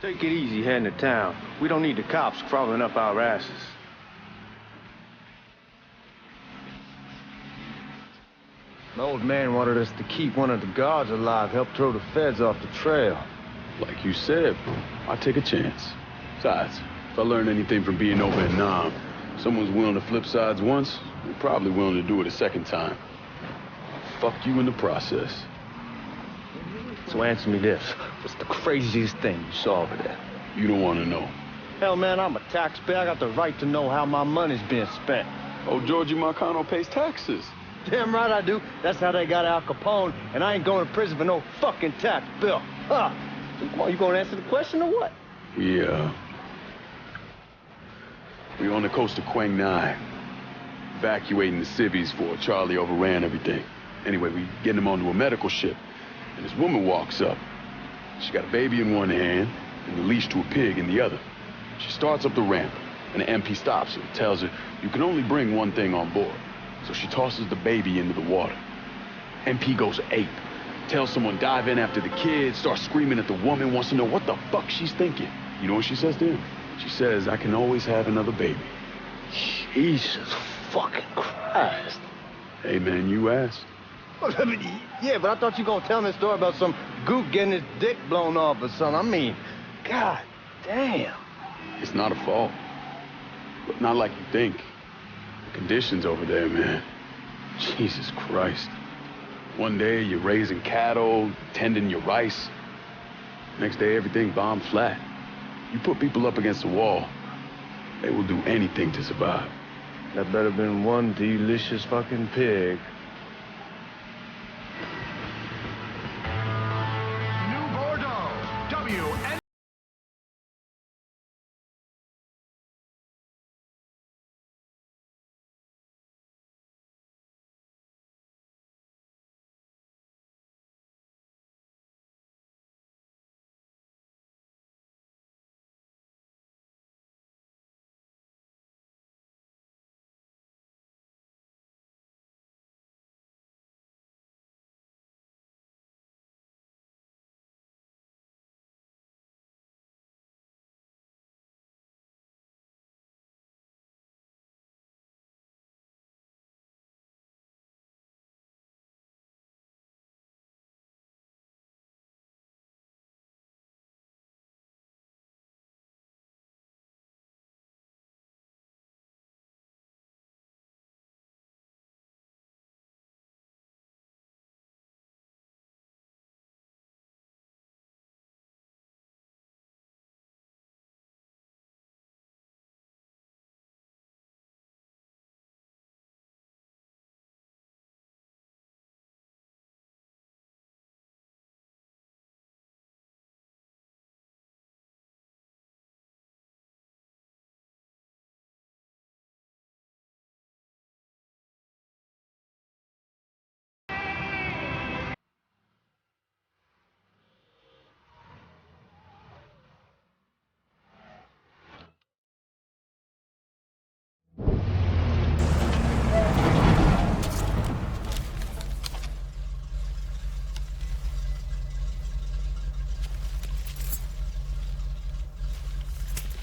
Take it easy heading to town. We don't need the cops crawling up our asses. The old man wanted us to keep one of the guards alive, help throw the feds off the trail. Like you said, I take a chance. Besides, if I learn anything from being over in Nam, someone's willing to flip sides once, they're probably willing to do it a second time. Fuck you in the process. So answer me this. What's the craziest thing you saw over there? You don't want to know. Hell, man, I'm a taxpayer. I got the right to know how my money's being spent. Oh, Georgie Marcano pays taxes. Damn right I do. That's how they got Al Capone, and I ain't going to prison for no fucking tax bill. Huh. So come on, you gonna answer the question or what? Yeah. We're on the coast of Quang Nai, evacuating the civvies for Charlie overran everything. Anyway, we getting him onto a medical ship, and this woman walks up. She got a baby in one hand and the leash to a pig in the other. She starts up the ramp, and the MP stops her and tells her, you can only bring one thing on board. So she tosses the baby into the water. MP goes ape. Tells someone dive in after the kid, starts screaming at the woman, wants to know what the fuck she's thinking. You know what she says to him? She says, I can always have another baby. Jesus fucking Christ. Hey, man, you asked. Yeah, but I thought you were gonna tell me a story about some gook getting his dick blown off or something. I mean, god damn. It's not a fault. But not like you think. The conditions over there, man. Jesus Christ. One day you're raising cattle, tending your rice. Next day everything bombed flat. You put people up against the wall, they will do anything to survive. That better been one delicious fucking pig. New Bordeaux, WN.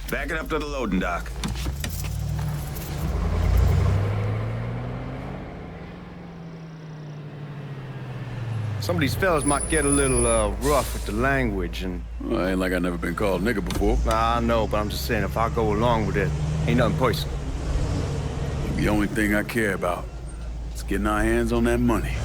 Back it up to the loading dock. Some of these fellas might get a little rough with the language and... Well, ain't like I never been called nigga before. Nah, I know, but I'm just saying, if I go along with it, ain't nothing personal. The only thing I care about is getting our hands on that money.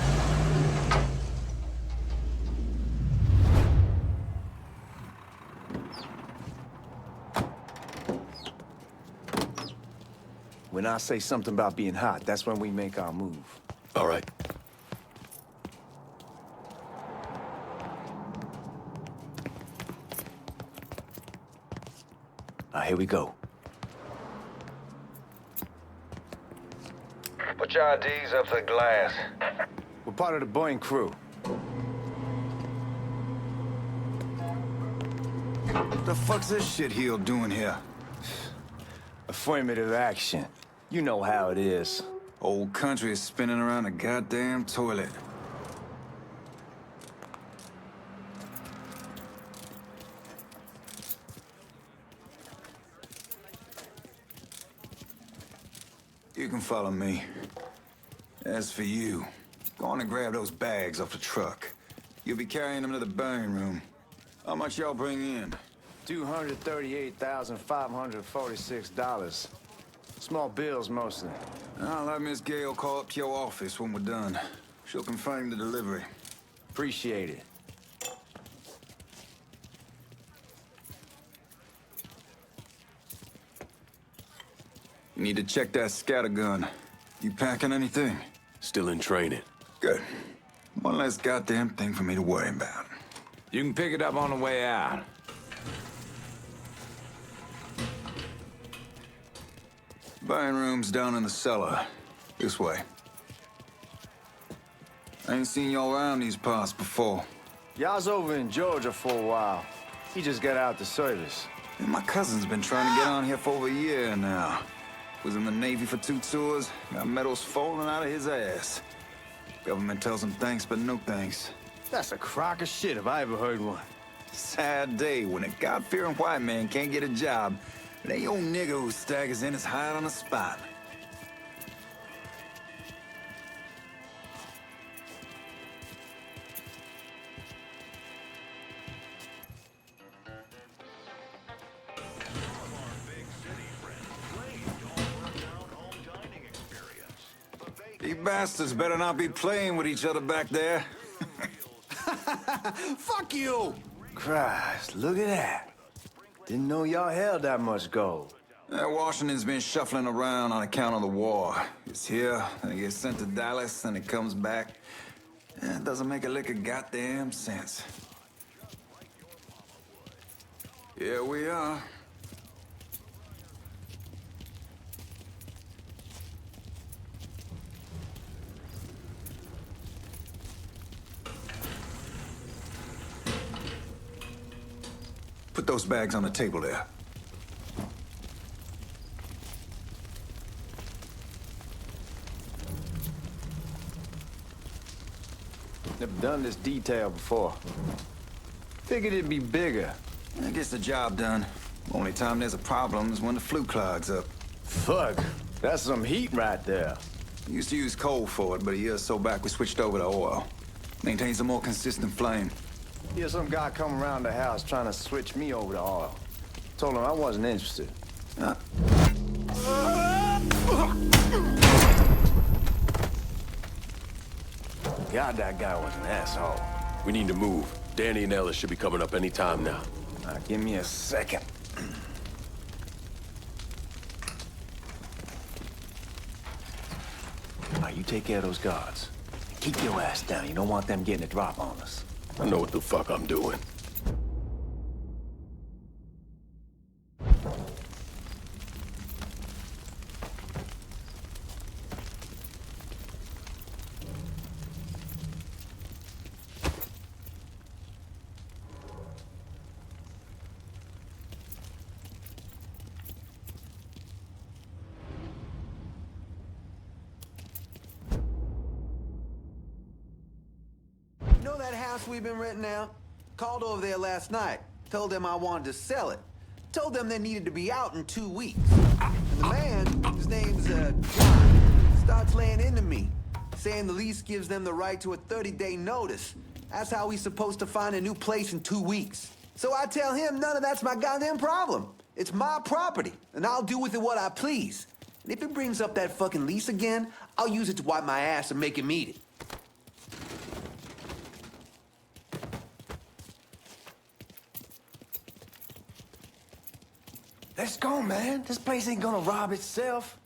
When I say something about being hot, that's when we make our move. All right. Here we go. Put your IDs up to the glass. We're part of the Boeing crew. What the fuck's this shitheel doing here? Affirmative action. You know how it is. Old country is spinning around a goddamn toilet. follow me. As for you, go on and grab those bags off the truck. You'll be carrying them to the burning room. How much y'all bring in? $238,546. Small bills, mostly. I'll have Miss Gale call up to your office when we're done. She'll confirm the delivery. Appreciate it. You need to check that scattergun. You packing anything? Still in training. Good. One less goddamn thing for me to worry about. You can pick it up on the way out. Buying rooms down in the cellar. This way. I ain't seen y'all around these parts before. Y'all's over in Georgia for a while. He just got out the service. And my cousin's been trying to get on here for over a year now. Was in the Navy for 2 tours, got medals falling out of his ass. Government tells him thanks, but no thanks. That's a crock of shit if I ever heard one. Sad day when a God-fearing white man can't get a job. And that old nigga who staggers in is hired on the spot. You bastards better not be playing with each other back there. Fuck you! Christ, look at that. Didn't know y'all held that much gold. Washington's been shuffling around on account of the war. It's here, and it gets sent to Dallas, and it comes back. It doesn't make a lick of goddamn sense. Here we are. Put those bags on the table there. Never done this detail before. Figured it'd be bigger. That gets the job done. Only time there's a problem is when the flue clogs up. Fuck, that's some heat right there. We used to use coal for it, but a year or so back we switched over to oil. Maintains a more consistent flame. Here's some guy come around the house trying to switch me over to oil. Told him I wasn't interested. God, that guy was an asshole. We need to move. Danny and Ellis should be coming up any time now. Give me a second. All right, you take care of those guards. Keep your ass down. You don't want them getting a drop on us. I know what the fuck I'm doing. You know that house we've been renting out? Called over there last night. Told them I wanted to sell it. Told them they needed to be out in 2 weeks. And the man, his name's, John, starts laying into me, saying the lease gives them the right to a 30-day notice. That's how he's supposed to find a new place in 2 weeks. So I tell him none of that's my goddamn problem. It's my property, and I'll do with it what I please. And if he brings up that fucking lease again, I'll use it to wipe my ass and make him eat it. Let's go, man. This place ain't gonna rob itself.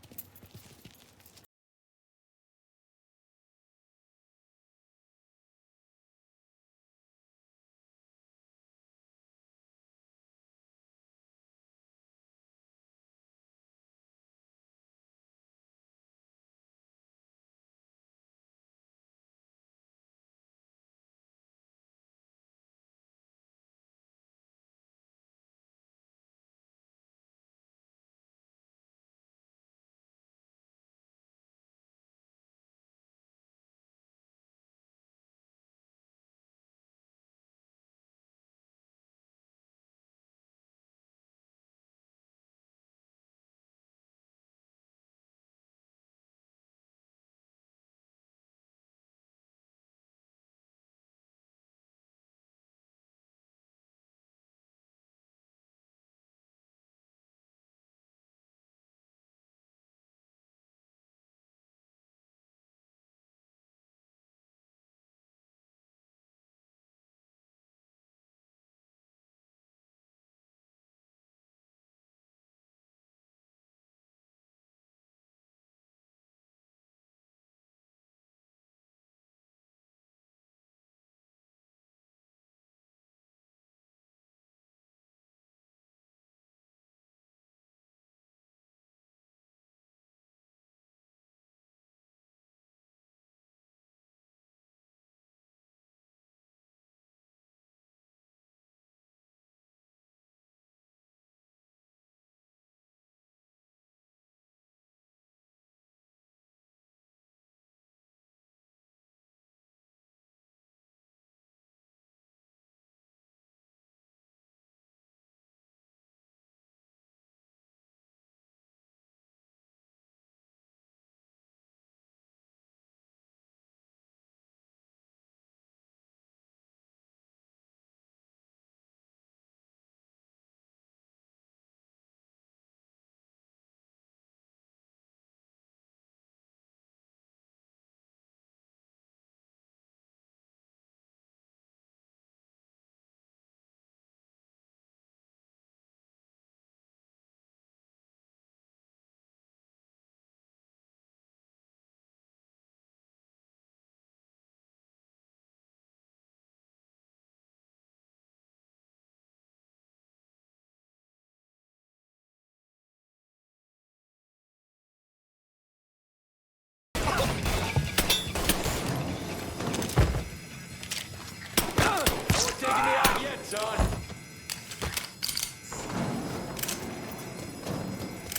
son.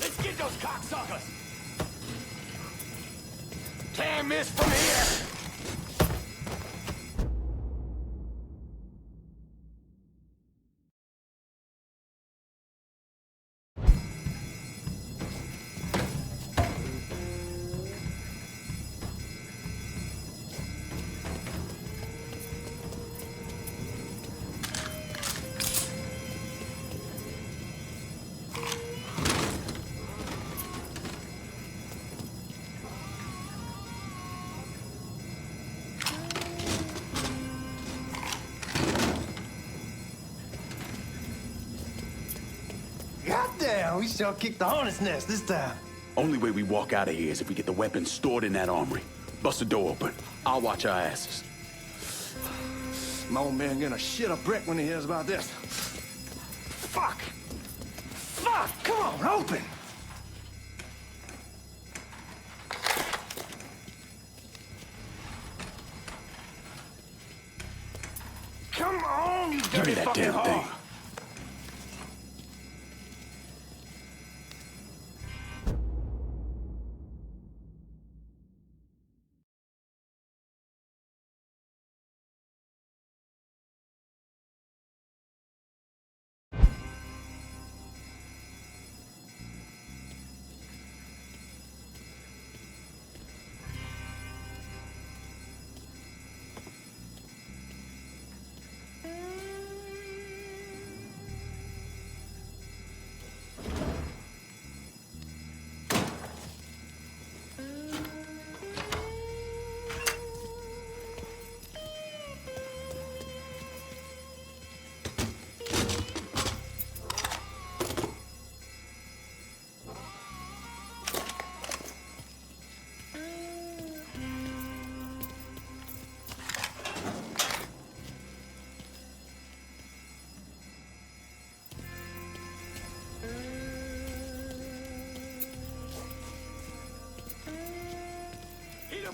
Let's get those cocksuckers. Can't miss from here. Goddamn, we sure kicked the hornet's nest this time. Only way we walk out of here is if we get the weapons stored in that armory. Bust the door open. I'll watch our asses. My old man gonna shit a brick when he hears about this. Fuck! Fuck! Come on, open! Come on, you Give me dirty that fucking damn whore! thing.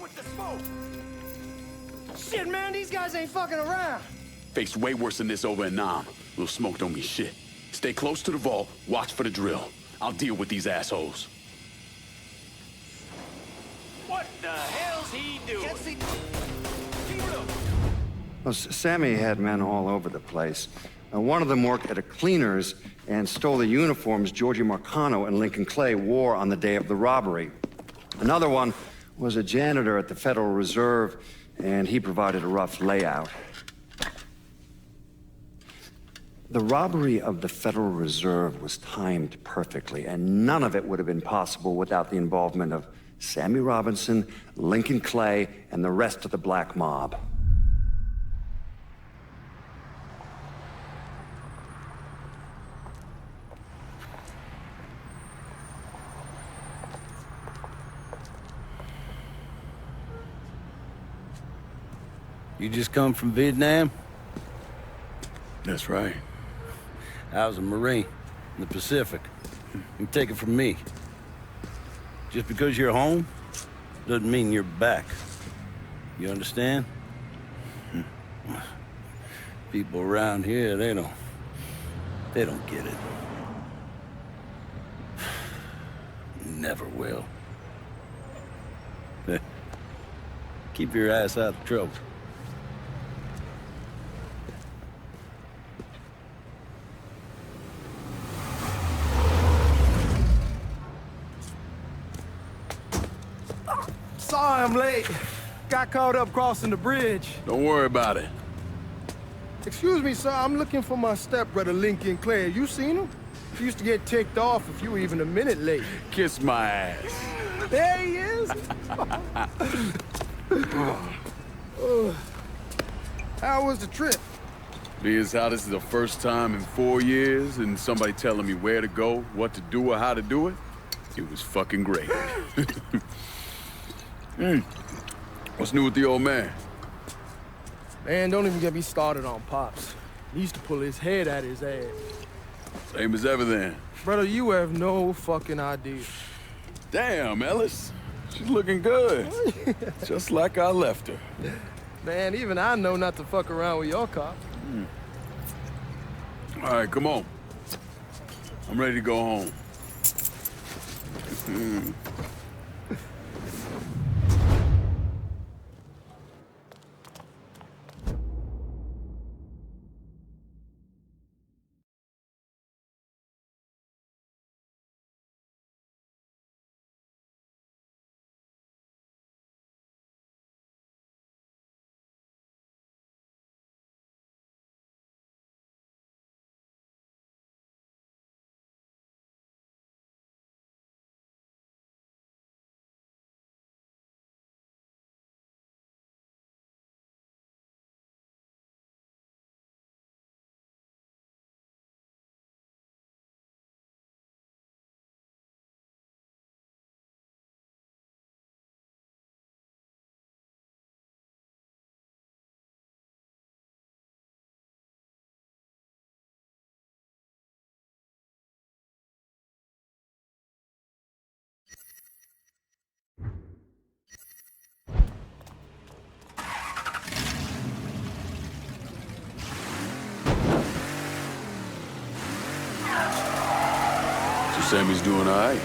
With the smoke. Shit, man, these guys ain't fucking around. Faced way worse than this over in Nam. Little smoke don't mean shit. Stay close to the vault, watch for the drill. I'll deal with these assholes. What the hell's he doing? Well, Sammy had men all over the place. One of them worked at a cleaner's and stole the uniforms Georgie Marcano and Lincoln Clay wore on the day of the robbery. Another one was a janitor at the Federal Reserve, and he provided a rough layout. The robbery of the Federal Reserve was timed perfectly, and none of it would have been possible without the involvement of Sammy Robinson, Lincoln Clay, and the rest of the black mob. You just come from Vietnam? That's right. I was a Marine in the Pacific. You take it from me. Just because you're home doesn't mean you're back. You understand? People around here, they don't get it. Never will. Keep your ass out of trouble. Sorry I'm late. Got caught up crossing the bridge. Don't worry about it. Excuse me, sir. I'm looking for my stepbrother, Lincoln Clay. You seen him? He used to get ticked off if you were even a minute late. Kiss my ass. There he is. How was the trip? Being how this is the first time in 4 years and somebody telling me where to go, what to do, or how to do it, it was fucking great. What's new with the old man? Man, don't even get me started on Pops. He used to pull his head out his ass. Same as ever then. Brother, you have no fucking idea. Damn, Ellis. She's looking good. Just like I left her. Man, even I know not to fuck around with your cop. All right, come on. I'm ready to go home. Sammy's doing all right.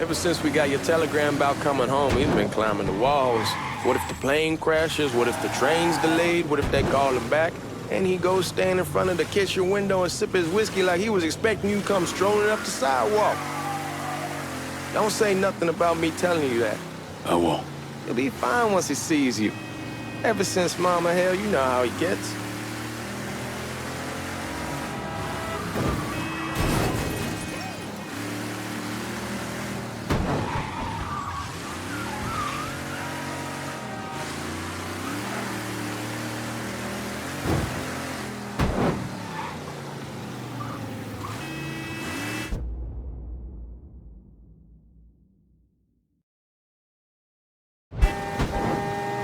Ever since we got your telegram about coming home, he's been climbing the walls. What if the plane crashes? What if the train's delayed? What if they call him back? And he goes stand in front of the kitchen window and sip his whiskey like he was expecting you to come strolling up the sidewalk. Don't say nothing about me telling you that. I won't. He'll be fine once he sees you. Ever since Mama, hell, you know how he gets.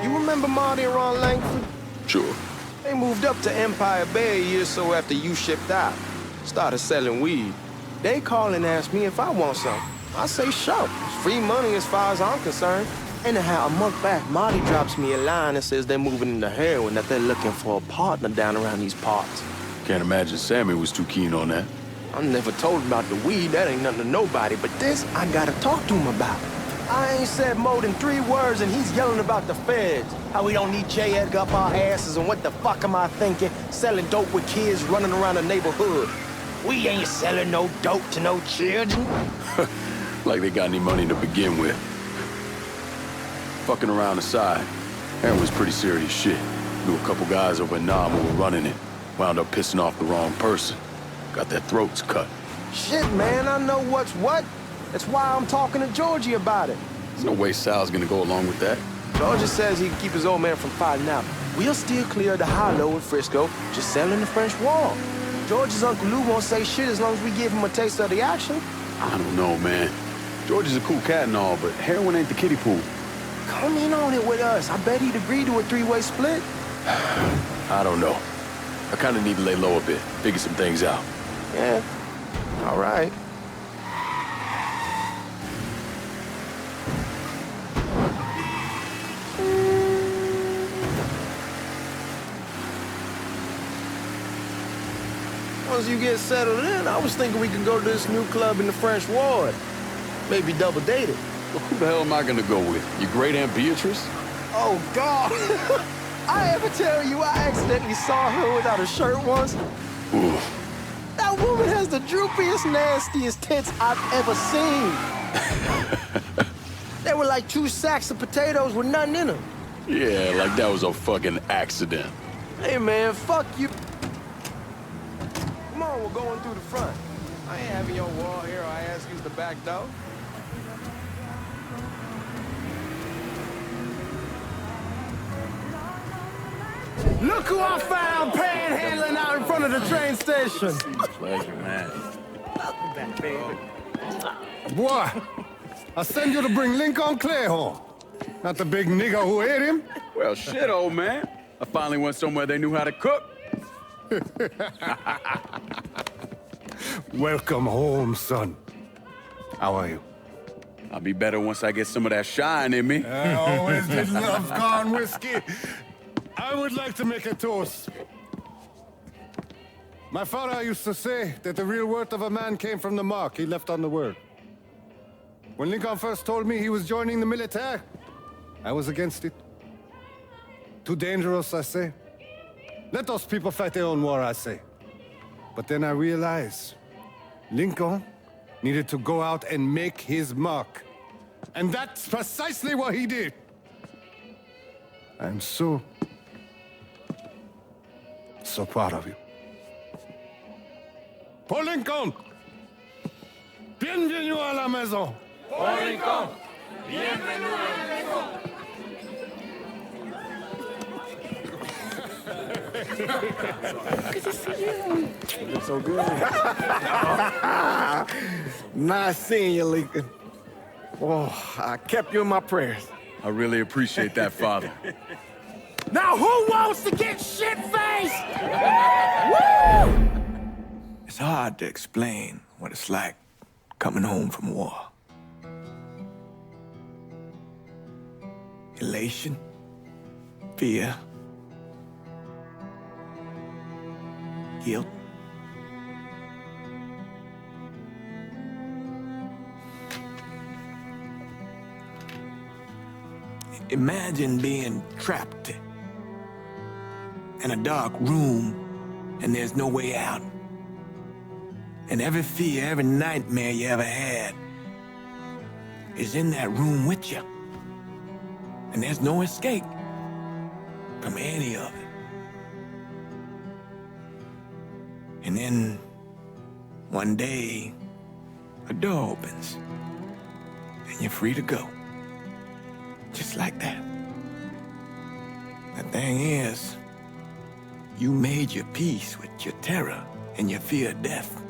Remember Marty and Ron Langford? Sure. They moved up to Empire Bay a year or so after you shipped out. Started selling weed. They call and ask me if I want some. I say sure. It's free money as far as I'm concerned. Anyhow, a month back, Marty drops me a line and says they're moving into heroin, that they're looking for a partner down around these parts. Can't imagine Sammy was too keen on that. I never told him about the weed. That ain't nothing to nobody. But this, I gotta talk to him about. I ain't said more than 3 words and he's yelling about the feds. How we don't need J. Edgar up our asses and what the fuck am I thinking? Selling dope with kids running around the neighborhood. We ain't selling no dope to no children. Like they got any money to begin with. Fucking around aside, heroin's pretty serious shit. Knew a couple guys over in Nam who were running it. Wound up pissing off the wrong person. Got their throats cut. Shit, man, I know what's what. That's why I'm talking to Georgie about it. There's no way Sal's gonna go along with that. Georgie says he can keep his old man from fighting out. We'll still clear the hollow in Frisco, just selling the French Wall. George's Uncle Lou won't say shit as long as we give him a taste of the action. I don't know, man. George is a cool cat and all, but heroin ain't the kiddie pool. Come in on it with us. I bet he'd agree to a 3-way split. I don't know. I kinda need to lay low a bit, figure some things out. Yeah, all right. Once you get settled in, I was thinking we could go to this new club in the French Ward. Maybe double date it. Well, who the hell am I gonna go with? Your great Aunt Beatrice? Oh, God. I ever tell you I accidentally saw her without a shirt once? Ooh. That woman has the droopiest, nastiest tits I've ever seen. They were like 2 sacks of potatoes with nothing in them. Yeah, like that was a fucking accident. Hey, man, fuck you. Come on, we're going through the front. I ain't having your wall here. I ask use the back door. Look who I found panhandling out in front of the train station. Pleasure, man. Welcome back, baby. Boy, I send you to bring Lincoln Clay home. Not the big nigga who ate him. Well, shit, old man. I finally went somewhere they knew how to cook. Welcome home, son. How are you? I'll be better once I get some of that shine in me. I always did love corn whiskey. I would like to make a toast. My father used to say that the real worth of a man came from the mark he left on the world. When Lincoln first told me he was joining the military, I was against it. Too dangerous, I say. Let those people fight their own war, I say. But then I realized Lincoln needed to go out and make his mark. And that's precisely what he did. I'm so proud of you. Paul Lincoln! Bienvenue à la maison! Paul Lincoln! Bienvenue à la maison! Good to see you. You look so good. Nice seeing you, Lincoln. Oh, I kept you in my prayers. I really appreciate that, Father. Now who wants to get shit-faced? Woo! It's hard to explain what it's like coming home from war. Elation, fear, guilt. Imagine being trapped in a dark room and there's no way out. And every fear, every nightmare you ever had is in that room with you. And there's no escape from any of it. And then one day, a door opens and you're free to go. Just like that. The thing is, you made your peace with your terror and your fear of death.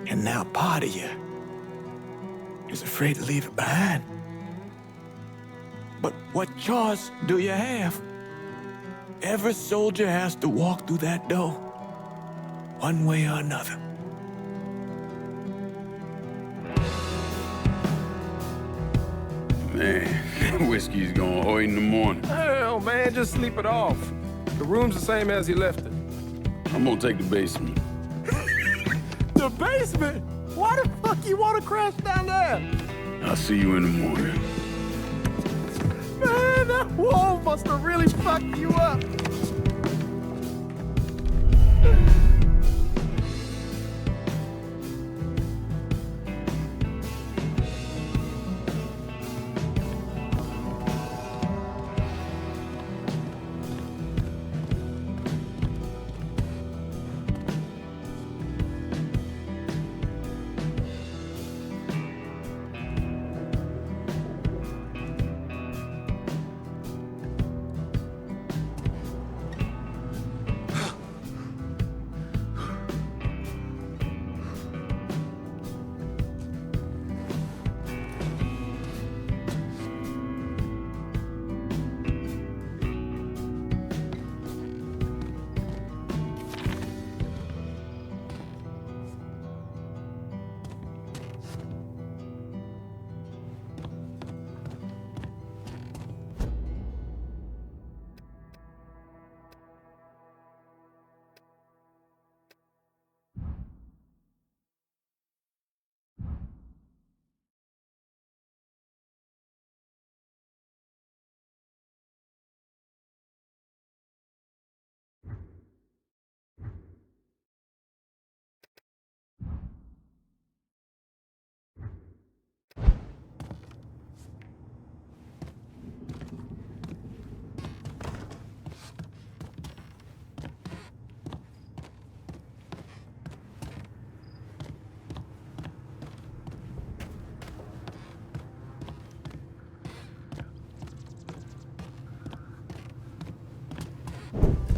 And now part of you is afraid to leave it behind. But what choice do you have? Every soldier has to walk through that door, one way or another. Man, whiskey's gonna hoy in the morning. Hell, man, just sleep it off. The room's the same as you left it. I'm gonna take the basement. The basement? Why the fuck you want to crash down there? I'll see you in the morning. Man, that wall must have really fucked you up.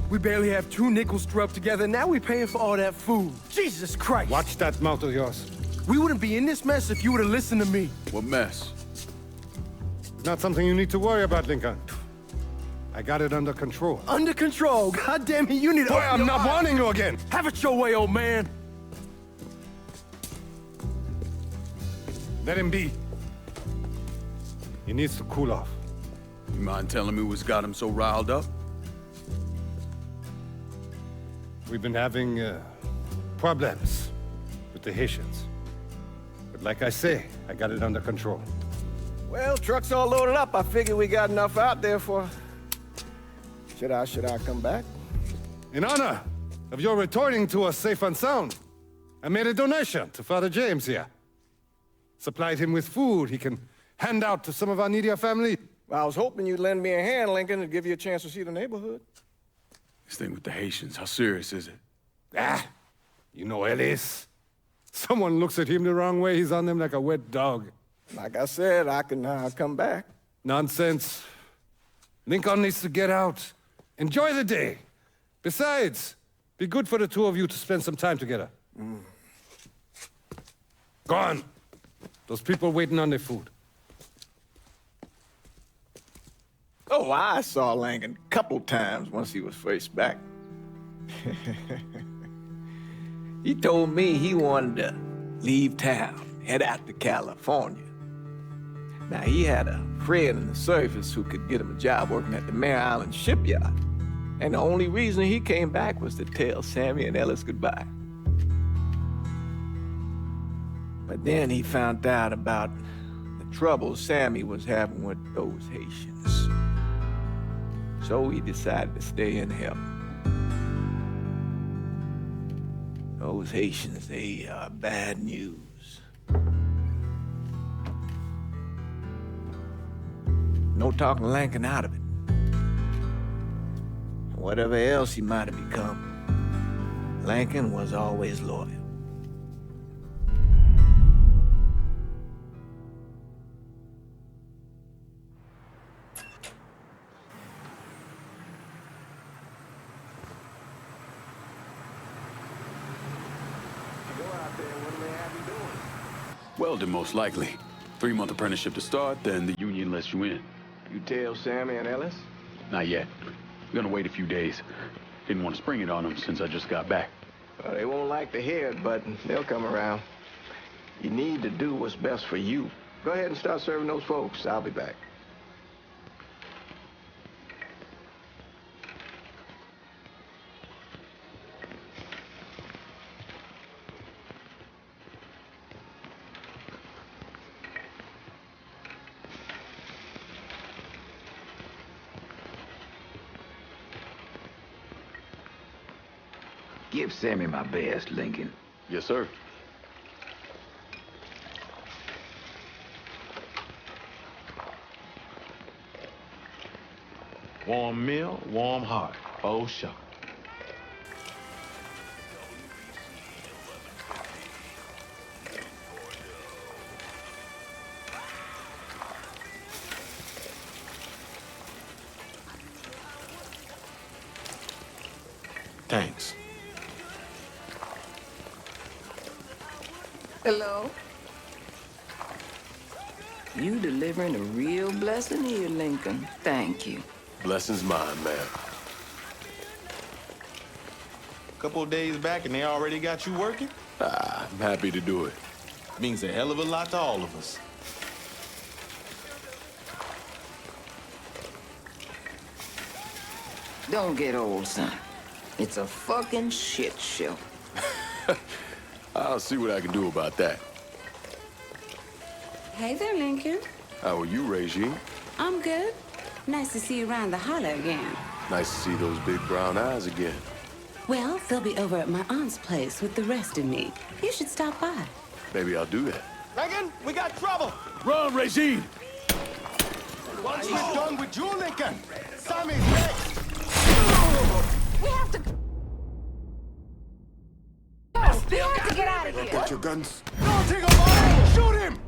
We barely have 2 nickels to rub together, now we're paying for all that food. Jesus Christ! Watch that mouth of yours. We wouldn't be in this mess if you would have listened to me. What mess? Not something you need to worry about, Lincoln. I got it under control. Under control? God damn it, you need to... Boy, I'm not warning you again! Have it your way, old man! Let him be. He needs to cool off. You mind telling me what's got him so riled up? We've been having problems with the Haitians. But like I say, I got it under control. Well, truck's all loaded up. I figure we got enough out there for... Should I come back? In honor of your returning to us safe and sound, I made a donation to Father James here. Supplied him with food he can hand out to some of our needier family. Well, I was hoping you'd lend me a hand, Lincoln, and give you a chance to see the neighborhood. This thing with the Haitians, how serious is it? You know Ellis. Someone looks at him the wrong way, he's on them like a wet dog. Like I said, I can come back. Nonsense. Lincoln needs to get out. Enjoy the day. Besides, be good for the two of you to spend some time together. Go on. Those people waiting on their food. Oh, I saw Lincoln a couple times once he was first back. He told me he wanted to leave town, head out to California. Now, he had a friend in the service who could get him a job working at the Mare Island shipyard. And the only reason he came back was to tell Sammy and Ellis goodbye. But then he found out about the trouble Sammy was having with those Haitians. So he decided to stay and help. Those Haitians, they are bad news. No talking Lincoln out of it. Whatever else he might have become, Lincoln was always loyal. Welding, most likely. 3-month apprenticeship to start, then the union lets you in. You tell Sammy and Ellis? Not yet. We're gonna wait a few days. Didn't want to spring it on them since I just got back. Well, they won't like to hear it, but they'll come around. You need to do what's best for you. Go ahead and start serving those folks. I'll be back. Give Sammy my best, Lincoln. Yes, sir. Warm meal, warm heart. Oh, sure. Thanks. Hello? You delivering a real blessing here, Lincoln. Thank you. Blessing's mine, ma'am. Couple of days back and they already got you working? I'm happy to do it. Means a hell of a lot to all of us. Don't get old, son. It's a fucking shit show. I'll see what I can do about that. Hey there, Lincoln. How are you, Regine? I'm good. Nice to see you around the holler again. Nice to see those big brown eyes again. Well, they'll be over at my aunt's place with the rest of me. You should stop by. Maybe I'll do that. Lincoln, we got trouble. Run, Regine! Once we're done with you, Lincoln, Sammy's next. We have to... We have to get out of here. Get your guns. Don't take a ball. Shoot him.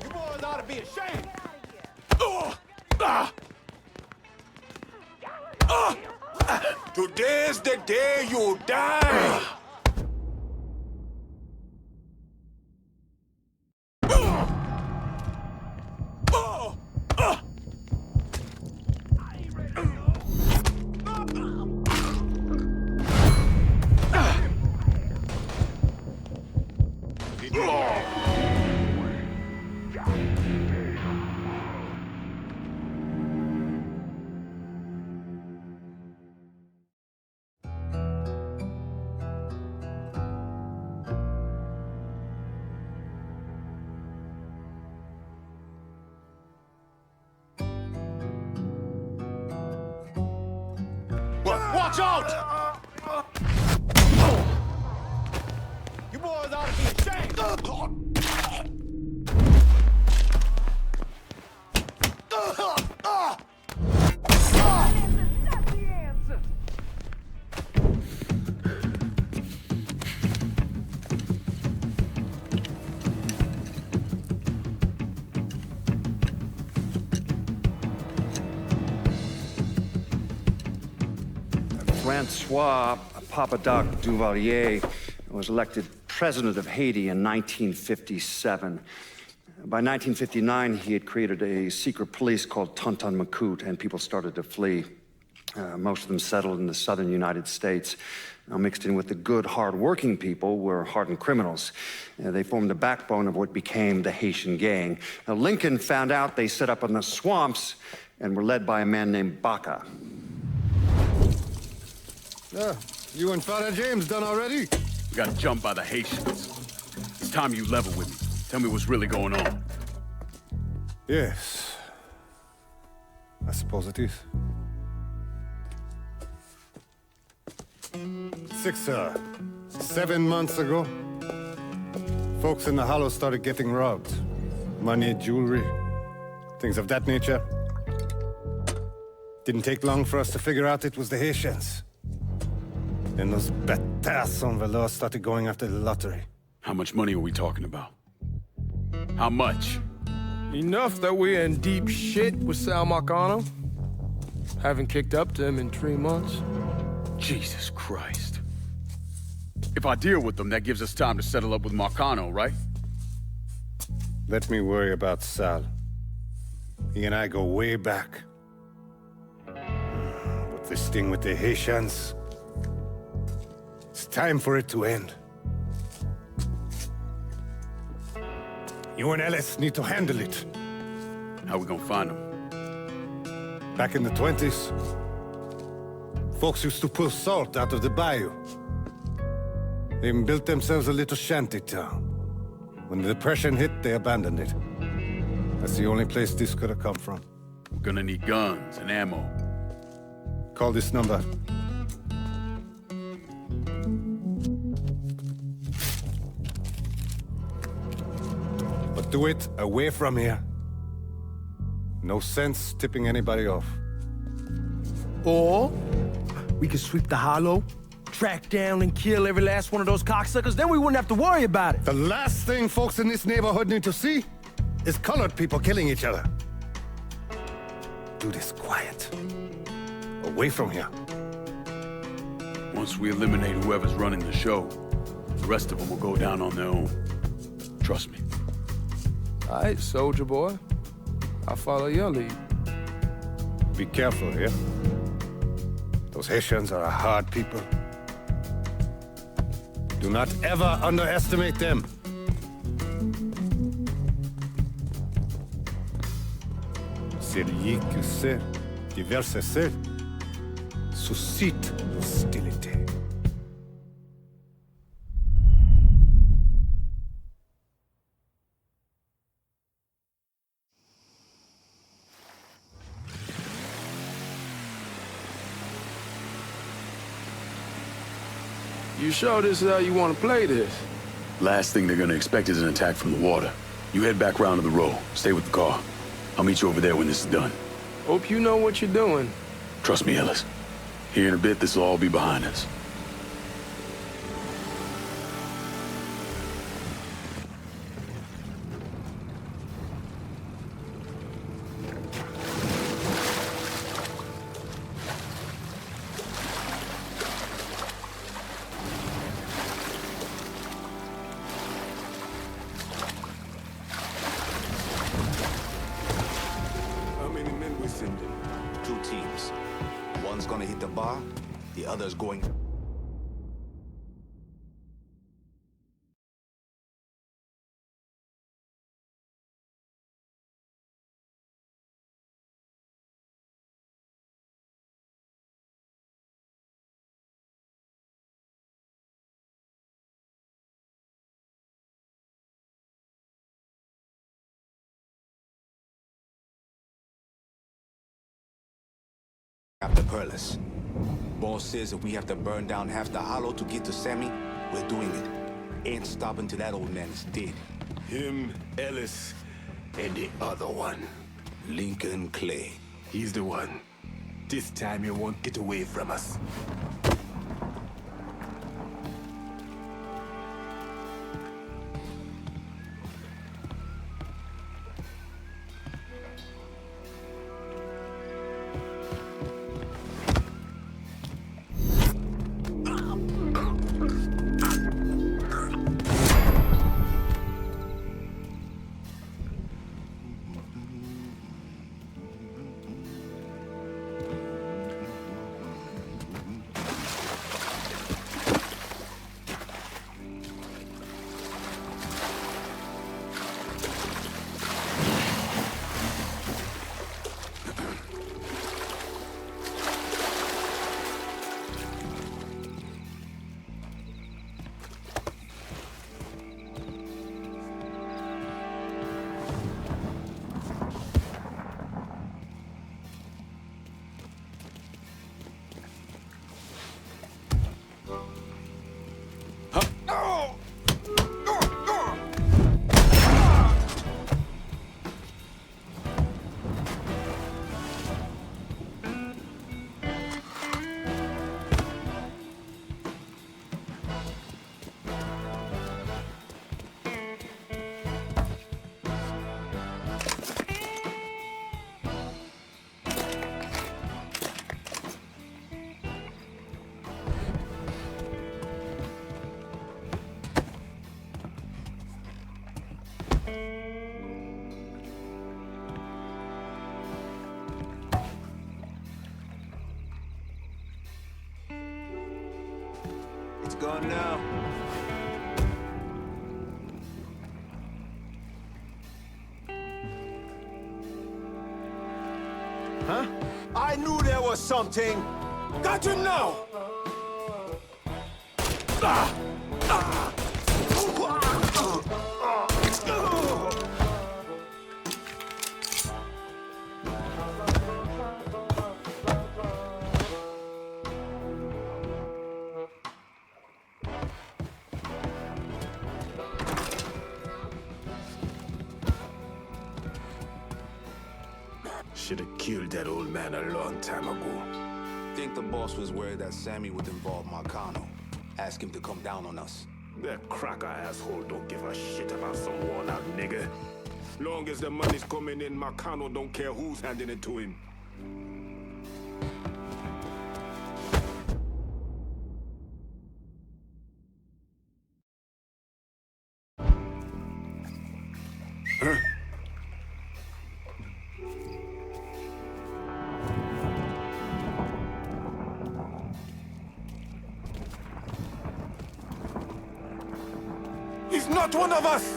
You boys ought to be ashamed. Today's the day you die! Watch out! You boys ought to be ashamed! Francois Papadoc Duvalier was elected president of Haiti in 1957. By 1959, he had created a secret police called Tonton Macoute, and people started to flee. Most of them settled in the southern United States. Now, mixed in with the good, hard-working people were hardened criminals. They formed the backbone of what became the Haitian Gang. Now, Lincoln found out they set up in the swamps and were led by a man named Baca. You and Father James done already? We got jumped by the Haitians. It's time you level with me. Tell me what's really going on. Yes. I suppose it is. 7 months ago, folks in the Hollow started getting robbed. Money, jewelry, things of that nature. Didn't take long for us to figure out it was the Haitians. Then those bâtards on velours started going after the lottery. How much money are we talking about? How much? Enough that we're in deep shit with Sal Marcano. Haven't kicked up to him in 3 months. Jesus Christ. If I deal with them, that gives us time to settle up with Marcano, right? Let me worry about Sal. He and I go way back. But this thing with the Haitians, it's time for it to end. You and Ellis need to handle it. How we gonna find them? Back in the 20s, folks used to pull salt out of the bayou. They even built themselves a little shanty town. When the Depression hit, they abandoned it. That's the only place this could have come from. We're gonna need guns and ammo. Call this number. But do it away from here. No sense tipping anybody off. Or we could sweep the Hollow, track down and kill every last one of those cocksuckers, then we wouldn't have to worry about it. The last thing folks in this neighborhood need to see is colored people killing each other. Do this quiet. Away from here. Once we eliminate whoever's running the show, the rest of them will go down on their own. Trust me. All right, soldier boy. I'll follow your lead. Be careful here. Those Haitians are a hard people. Do not ever underestimate them. Celui qui sait diverser suscite l'hostilité. You sure this is how you want to play this? Last thing they're gonna expect is an attack from the water. You head back round to the row. Stay with the car. I'll meet you over there when this is done. Hope you know what you're doing. Trust me, Ellis. Here in a bit, this will all be behind us. How many men we sending? 2 teams. One's gonna hit the bar, the other's going... After Perlis. Boss says if we have to burn down half the hollow to get to Sammy, we're doing it. Ain't stopping till that old man is dead. Him, Ellis, and the other one. Lincoln Clay. He's the one. This time he won't get away from us. It's gone now. Huh? I knew there was something. Got him now. Should have killed that old man a long time ago. Think the boss was worried that Sammy would involve Marcano. Ask him to come down on us. That cracker asshole don't give a shit about some worn-out nigga. Long as the money's coming in, Marcano don't care who's handing it to him. Huh? He's not one of us!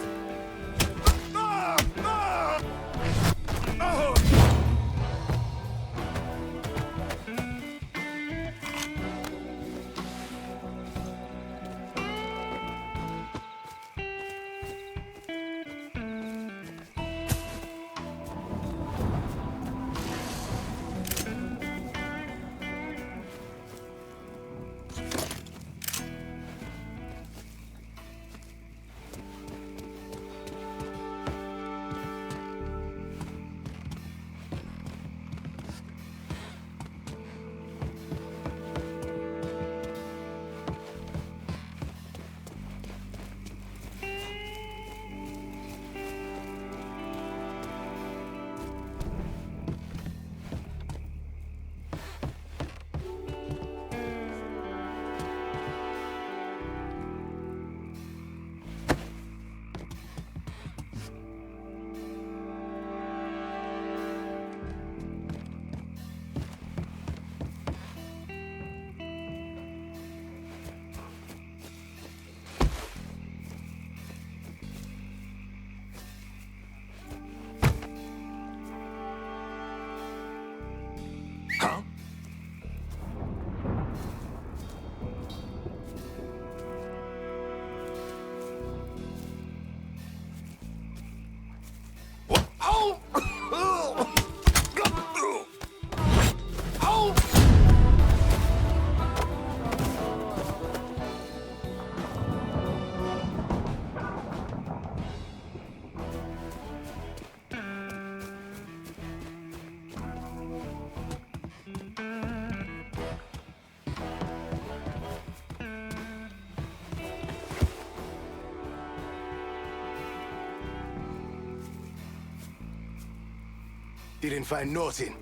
Didn't find nothing.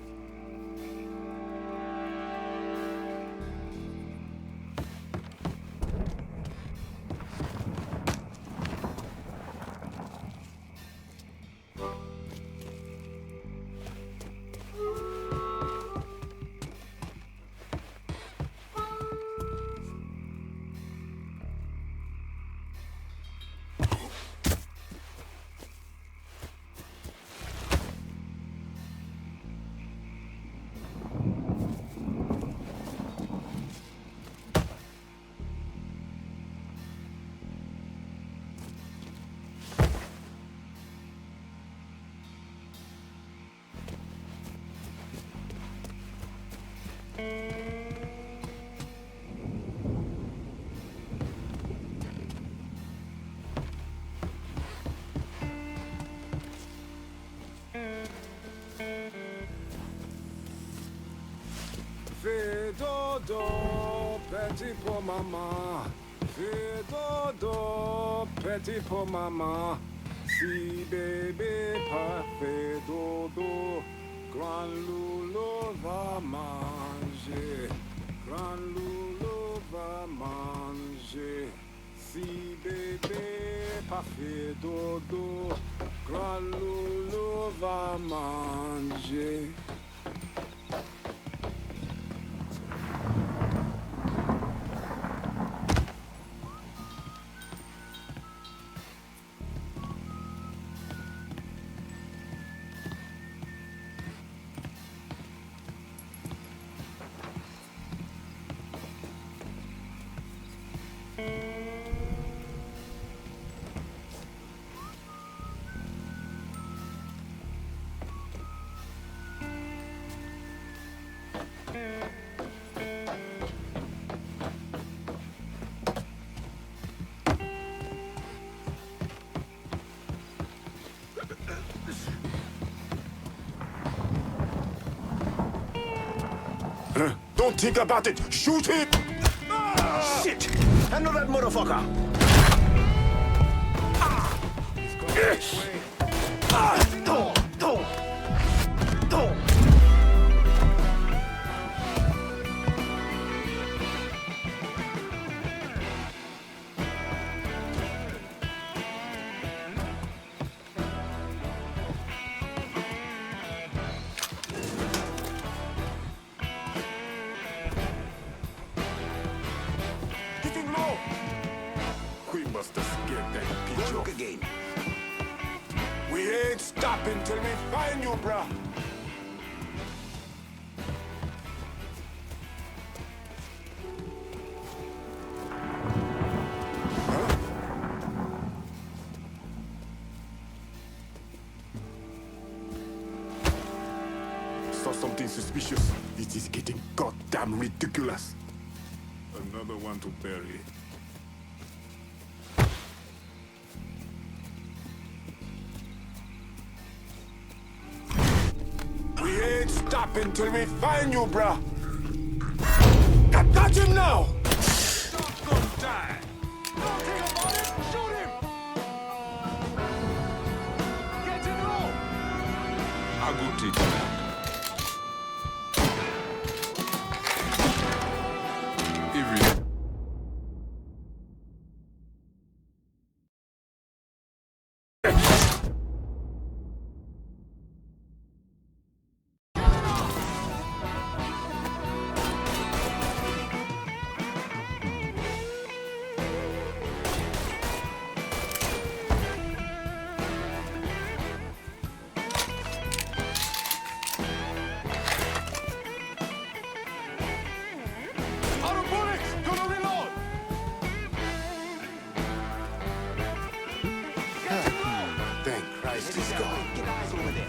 Fais dodo, petit pour maman. Fais dodo, petit pour maman. Si bébé pas fait dodo, grand loulou va manger. Grand loulou va manger. Si bébé pas fait dodo, grand loulou va manger. Don't think about it. Shoot him! Shit! I know that motherfucker! Getting low! We must escape that bitch. Look again. We ain't stopping till we find you, bruh. Saw something suspicious. It is getting goddamn ridiculous. Another one to bury. We ain't stopping till we find you, bruh. Catch him now! Not gonna die. Don't think about it. Shoot him. Get him low. I go take you.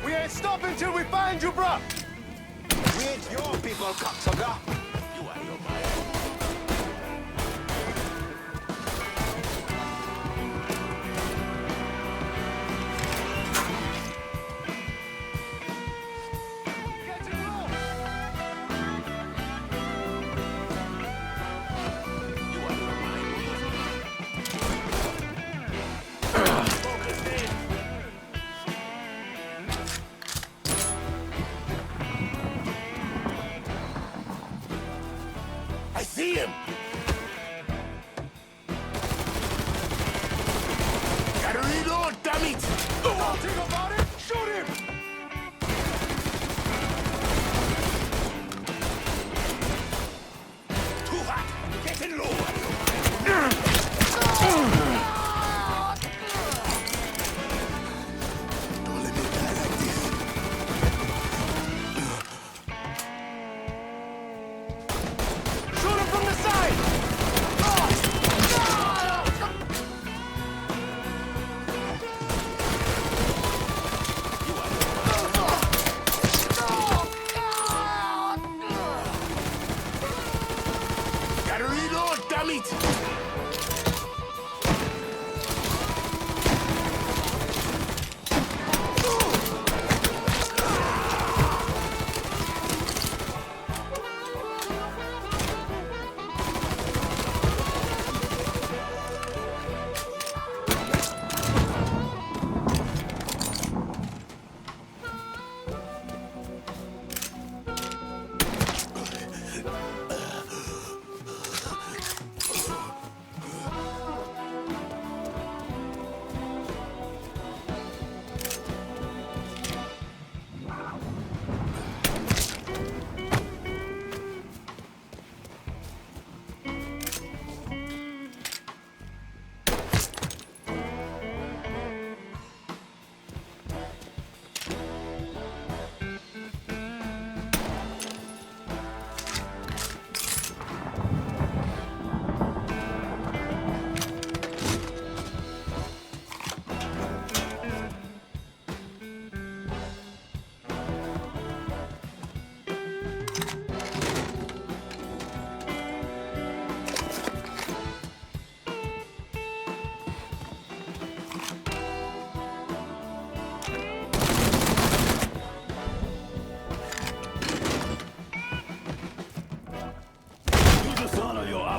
We ain't stopping till we find you, bruh! We ain't your people, cocksucker! You are your mind. Wait!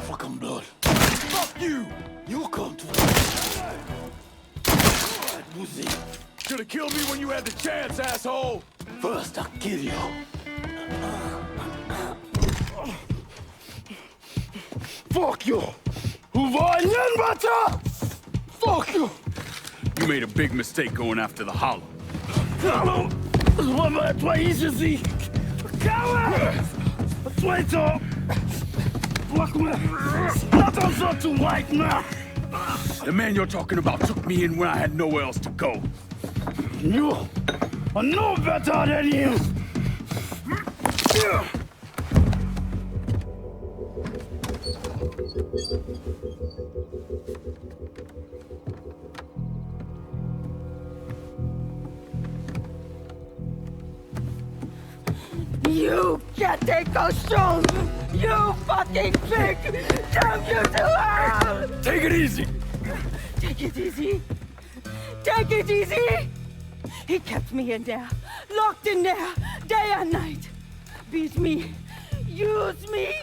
African blood. Fuck you! You come to that pussy. Should've killed me when you had the chance, asshole! First, I'll kill you. Fuck you! Who var igen, butter? Fuck you! You made a big mistake going after the Hollow. Hallo! Vad var det? Vad är det? Coward! Traitor! Fuck me! Not on so to white man! The man you're talking about took me in when I had nowhere else to go. You are no better than him! You can't take those shows! You fucking pig! Damn you to hell! Take it easy! Take it easy! Take it easy! He kept me in there, locked in there, day and night. Beat me, use me.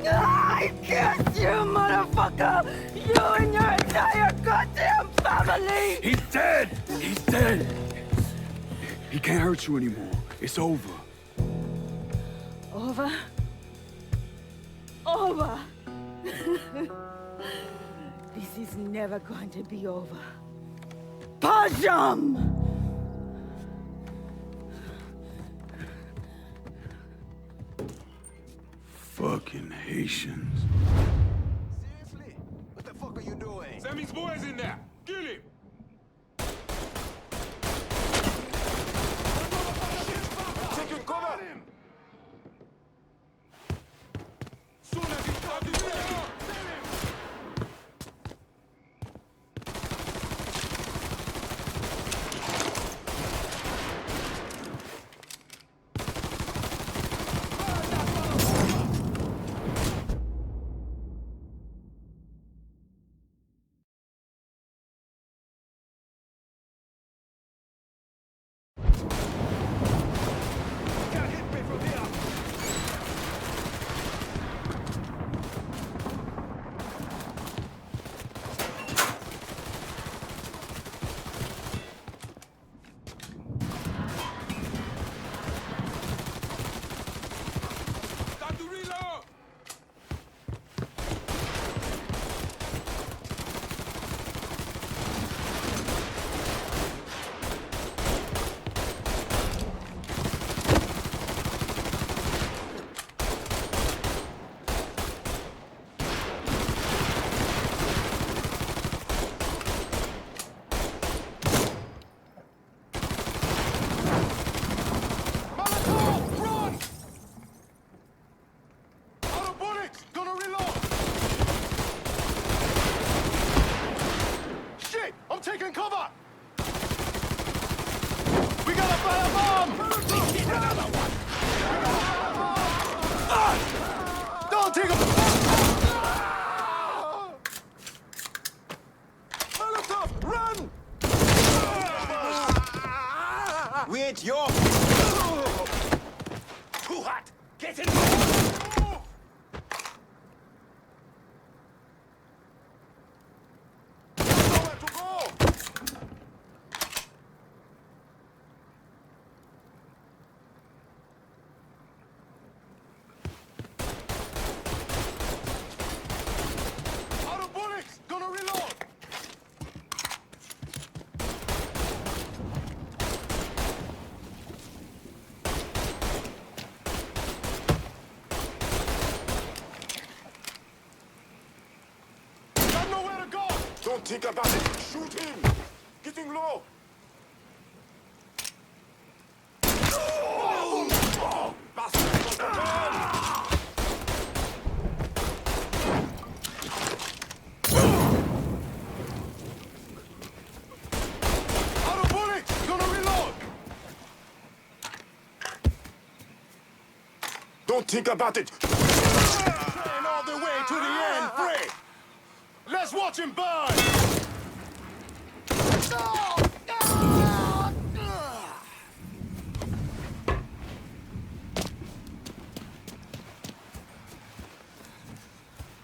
I kiss you, motherfucker! You and your entire goddamn family! He's dead! He's dead! He can't hurt you anymore. It's over. Over? Over! This is never going to be over. Pajam! Fucking Haitians. Seriously? What the fuck are you doing? Sammy's boy's in there. Kill him. Taking cover! Soon as he starts his Out of bullets! Gonna reload! Got nowhere to go! Don't think about it. Shoot him. Getting low. Out of bullets! Gonna reload! Don't think about it. Train all the way to the end, free! Let's watch him burn!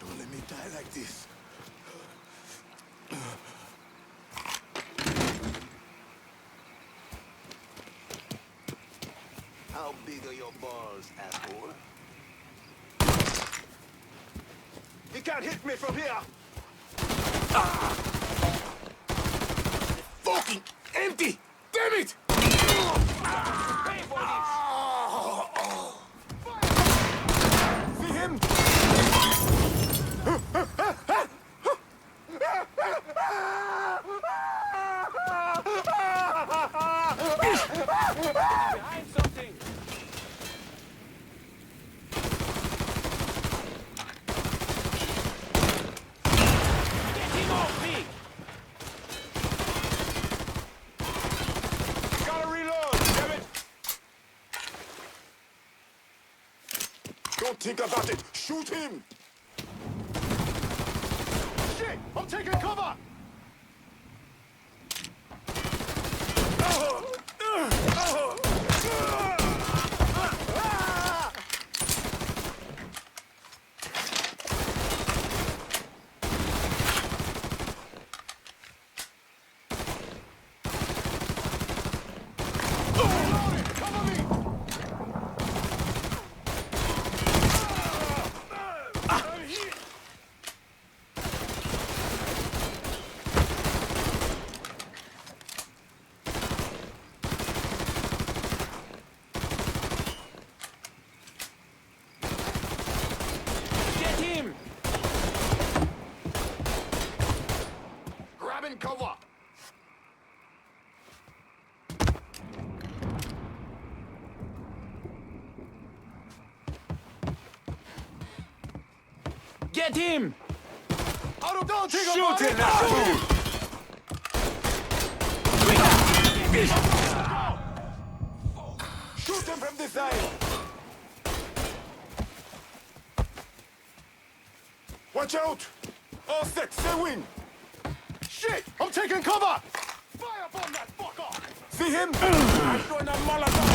Don't let me die like this. How big are your balls, asshole? You can't hit me from here! Fucking empty! Damn it! Pay for this! See him? Behind something! Get him off me! Gotta reload, damn it! Don't think about it. Shoot him. Shit! I'm taking cover! Get him! Grab and cover. Get him! Don't take Shoot him now! Shoot him from this side. Watch out! All set, say win. Shit! I'm taking cover! Fire upon that fucker! See him? I'm throwing a Molotov!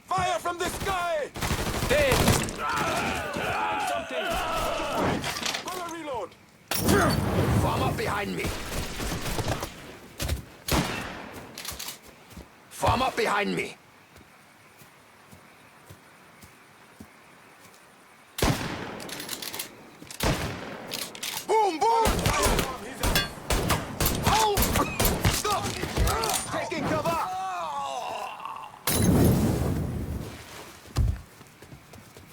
Fire from the sky! Dead! Something! Gonna reload. Form up behind me. Form up behind me. Boom, boom! Oh! Stop! Taking cover!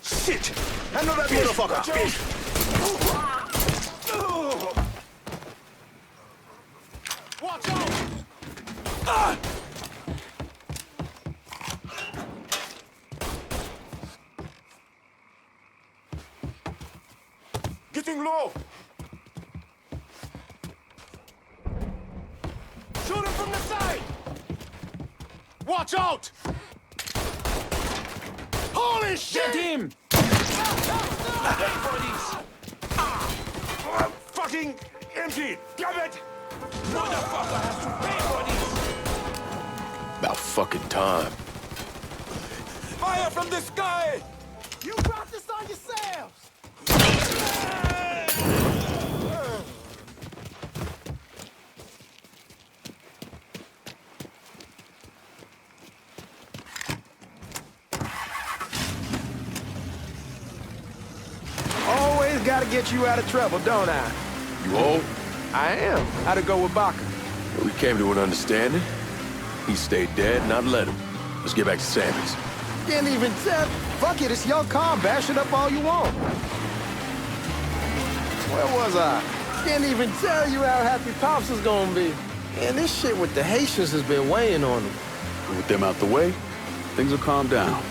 Shit! Handle that motherfucker! Watch out! Getting low! Shoot him from the side! Watch out! this shit! Get him! Pay for this! Fucking empty! Damn it! Motherfucker has to pay for this! About fucking time. Fire from the sky! You brought this on yourselves! Always gotta get you out of trouble, don't I? You old? I am. How'd it go with Baca? We came to an understanding. He stayed dead, and I'd let him. Let's get back to Sammy's. Can't even tell. Fuck it, it's your car. Bash it up all you want. Where was I? Can't even tell you how happy Pops is gonna be. Man, this shit with the Haitians has been weighing on him. With them out the way, things will calm down.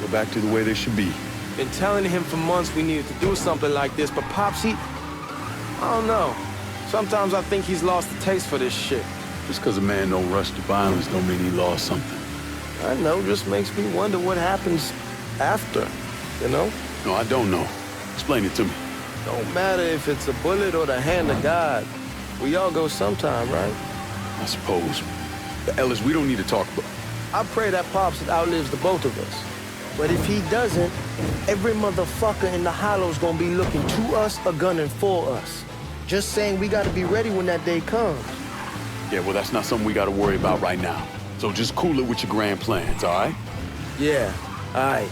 Go back to the way they should be. Been telling him for months we needed to do something like this, but Pops, I don't know. Sometimes I think he's lost the taste for this shit. Just because a man don't rush to violence don't mean he lost something. I know, just makes me wonder what happens after, you know? No, I don't know. Explain it to me. Don't matter if it's a bullet or the hand of God. We all go sometime, right? I suppose. But Ellis, we don't need to talk about... I pray that Pops outlives the both of us. But if he doesn't, every motherfucker in the hollow's gonna be looking to us or gunning for us. Just saying we gotta be ready when that day comes. Yeah, well, that's not something we gotta worry about right now. So just cool it with your grand plans, all right? Yeah, all right.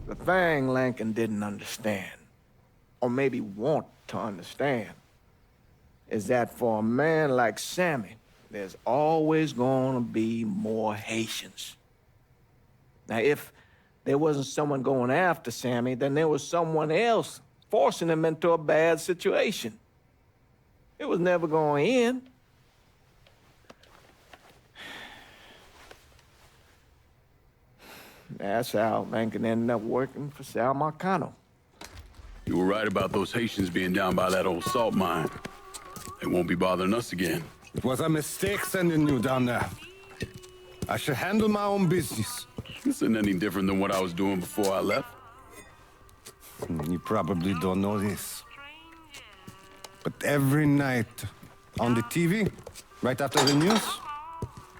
The thing Lincoln didn't understand, or maybe want to understand, is that for a man like Sammy, there's always gonna be more Haitians. Now, if there wasn't someone going after Sammy, then there was someone else forcing him into a bad situation. It was never going to end. That's how Lincoln ended up working for Sal Marcano. You were right about those Haitians being down by that old salt mine. They won't be bothering us again. It was a mistake sending you down there. I should handle my own business. This isn't any different than what I was doing before I left. You probably don't know this. But every night on the TV, right after the news,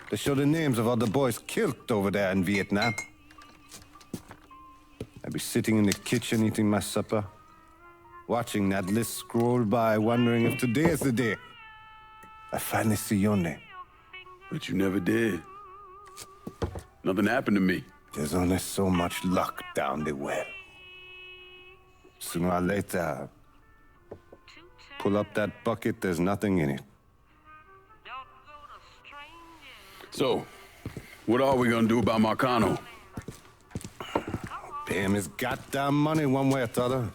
they show the names of all the boys killed over there in Vietnam. I'd be sitting in the kitchen eating my supper, watching that list scroll by, wondering if today is the day I finally see your name. But you never did. Nothing happened to me. There's only so much luck down the well. Sooner or later, pull up that bucket, there's nothing in it. So, what are we gonna do about Marcano? Pay him his goddamn money one way or the other.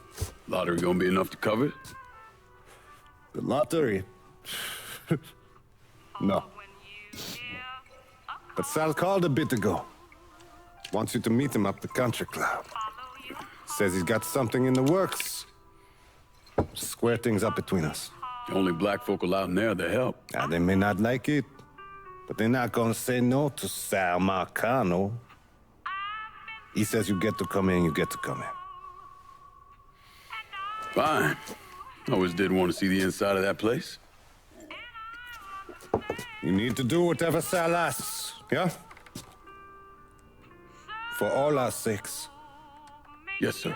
Lottery gonna be enough to cover it? The lottery? No. But Sal called a bit ago. Wants you to meet him up the country club. Says he's got something in the works. Square things up between us. The only black folk allowed in there to help. They may not like it, But they're not gonna say no to Sal Marcano. He says you get to come in, you get to come in. Fine. Always did want to see the inside of that place. You need to do whatever Sal asks, yeah? For all our sakes. Yes, sir.